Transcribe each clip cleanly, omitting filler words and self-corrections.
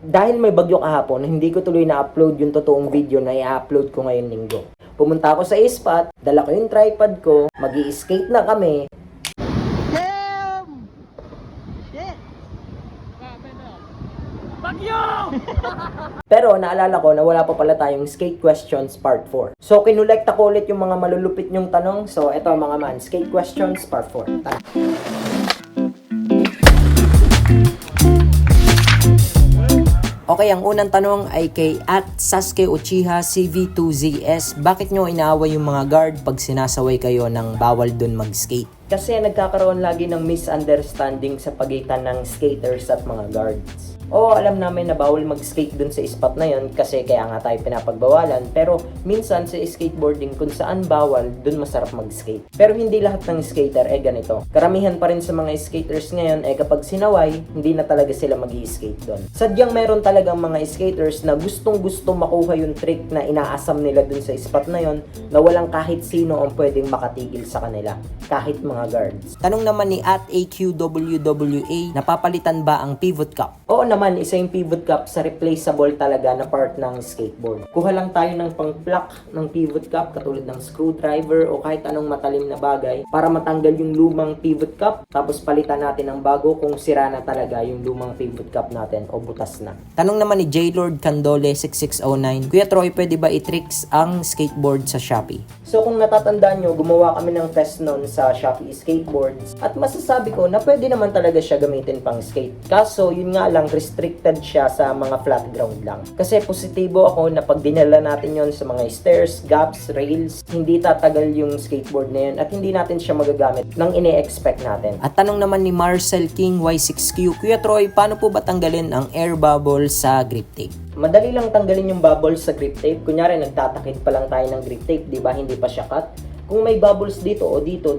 Dahil may bagyo kahapon, hindi ko tuloy na-upload yung totoong video na i-upload ko ngayon linggo. Pumunta ako sa spot, dala ko yung tripod ko, mag-i-skate na kami. Damn! Shit! Bagyo! Pero naalala ko na wala pa pala tayong skate questions part 4. So kinulekta ko ulit yung mga malulupit nyong tanong. So eto mga man, skate questions part 4. Tara. Okay, ang unang tanong ay kay @Sasuke Uchiha CV2ZS. Bakit nyo inaaway yung mga guard pag sinasaway kayo ng bawal dun mag-skate? Kasi nagkakaroon lagi ng misunderstanding sa pagitan ng skaters at mga guards. Oo, alam namin na bawal mag-skate dun sa spot na yun kasi kaya nga tayo pinapagbawalan. Pero minsan sa skateboarding kung saan bawal, dun masarap mag-skate. Pero hindi lahat ng skater ganito. Karamihan pa rin sa mga skaters ngayon kapag sinaway, hindi na talaga sila mag-i-skate dun. Sadyang meron talagang mga skaters na gustong-gusto makuha yung trick na inaasam nila dun sa spot na yun na walang kahit sino ang pwedeng makatigil sa kanila. Kahit mga guards. Tanong naman ni @AQWWA, napapalitan ba ang pivot cup? Oo naman, isa yung pivot cup sa replaceable talaga na part ng skateboard. Kuha lang tayo ng pang-pluck ng pivot cup katulad ng screwdriver o kahit anong matalim na bagay para matanggal yung lumang pivot cup tapos palitan natin ng bago kung sira na talaga yung lumang pivot cup natin o butas na. Tanong naman ni J-Lord Candole 6609, Kuya Troy, pwede ba i-tricks ang skateboard sa Shopee? So kung natatandaan nyo, gumawa kami ng test nun sa Shopee Skateboards at masasabi ko na pwede naman talaga siya gamitin pang skate. Kaso yun nga lang, restricted siya sa mga flat ground lang. Kasi positibo ako na pag dinala natin yon sa mga stairs, gaps, rails, hindi tatagal yung skateboard na yun at hindi natin siya magagamit nang ine-expect natin. At tanong naman ni Marcel King Y6Q, Kuya Troy, paano po ba tanggalin ang air bubble sa grip tape? Madali lang tanggalin yung bubbles sa grip tape. Kunyari, nagtatakip pa lang tayo ng grip tape, di ba? Hindi pa siya cut. Kung may bubbles dito o dito,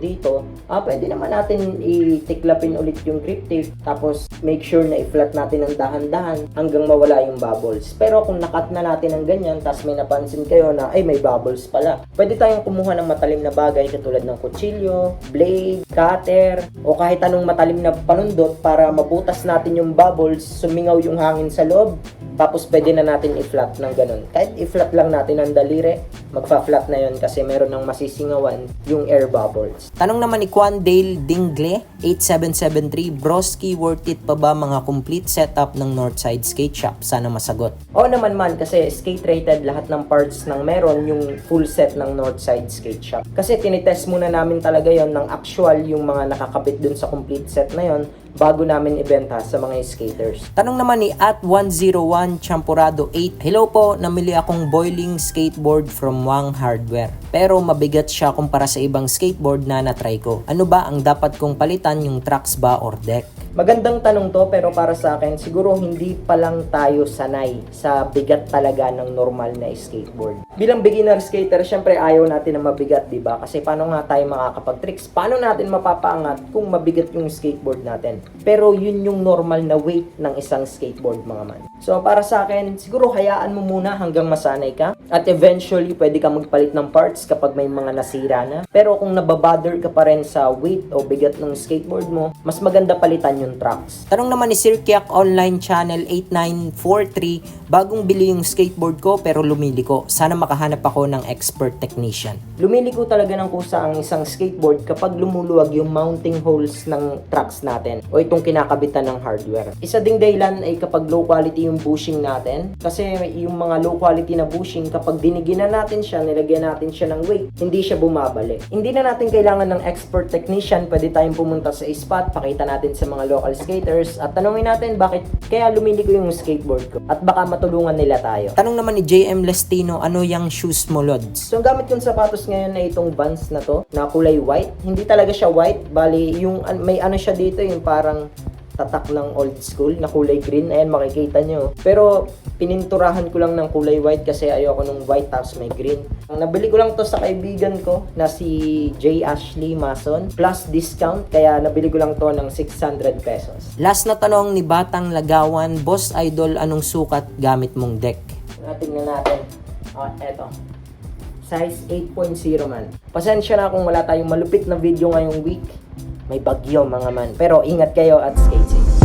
pwede naman natin itiklapin ulit yung grip tape. Tapos, make sure na i-flat natin ng dahan-dahan hanggang mawala yung bubbles. Pero kung nakat na natin ng ganyan, tapos may napansin kayo na, may bubbles pala. Pwede tayong kumuha ng matalim na bagay katulad ng kutsilyo, blade, cutter, o kahit anong matalim na panundot para mabutas natin yung bubbles, sumingaw yung hangin sa loob. Tapos pwede na natin i-flat ng ganun. Kahit i-flat lang natin ang daliri, magpa-flat na yun kasi meron ng masisingawan yung air bubbles. Tanong naman ni Quandale Dingle 8773, Broski, worth it pa ba mga complete setup ng Northside Skate Shop? Sana masagot. Oo naman man, kasi skate rated lahat ng parts ng meron yung full set ng Northside Skate Shop. Kasi tinitest muna namin talaga yon ng actual yung mga nakakabit dun sa complete set na yon bago namin ibenta sa mga skaters. Tanong naman ni @101 Champurado 8, hello po, namili akong boiling skateboard from Wang Hardware. Pero mabigat siya kumpara sa ibang skateboard na natry ko. Ano ba ang dapat kong palitan, yung tracks ba or deck? Magandang tanong to, pero para sa akin, siguro hindi pa lang tayo sanay sa bigat talaga ng normal na skateboard. Bilang beginner skater, syempre ayaw natin na mabigat, di ba? Kasi paano nga tayo makakapag-tricks? Paano natin mapapaangat kung mabigat yung skateboard natin? Pero yun yung normal na weight ng isang skateboard, mga man. So para sa akin, siguro hayaan mo muna hanggang masanay ka. At eventually, pwede ka magpalit ng parts kapag may mga nasira na. Pero kung nababother ka pa rin sa weight o bigat ng skateboard mo, mas maganda palitan yung tracks. Tanong naman ni Sir Kiak Online Channel 8943, bagong bili yung skateboard ko pero lumiliko. Sana makahanap ako ng expert technician. Lumiliko talaga ng kusa ang isang skateboard kapag lumuluwag yung mounting holes ng tracks natin o itong kinakabitan ng hardware. Isa ding dahilan ay kapag low quality yung bushing natin. Kasi yung mga low quality na bushing, kapag diniginan natin siya, nilagyan natin siya ng weight, hindi siya bumabalik. Hindi na natin kailangan ng expert technician, pwede tayong pumunta sa spot, pakita natin sa mga local skaters at tanungin natin bakit kaya lumiliko yung skateboard ko at baka matulungan nila tayo. Tanong naman ni JM Lestino, ano yung shoes mo, Lods? So ang gamit kong sapatos ngayon ay itong Vans na to, na kulay white. Hindi talaga siya white, bali yung may ano siya dito, yung parang tatak ng old school na kulay green. Ayan, makikita nyo. Pero pininturahan ko lang ng kulay white kasi ayoko nung white tapos may green. Ang nabili ko lang to sa kaibigan ko na si J. Ashley Mason plus discount, kaya nabili ko lang to ng 600 pesos. Last na tanong ni Batang Lagawan, Boss Idol, anong sukat gamit mong deck? Tingnan natin. Eto. Size 8.0 man. Pasensya na kung wala tayong malupit na video ngayong week. May bagyo, mga man. Pero ingat kayo at skate safe.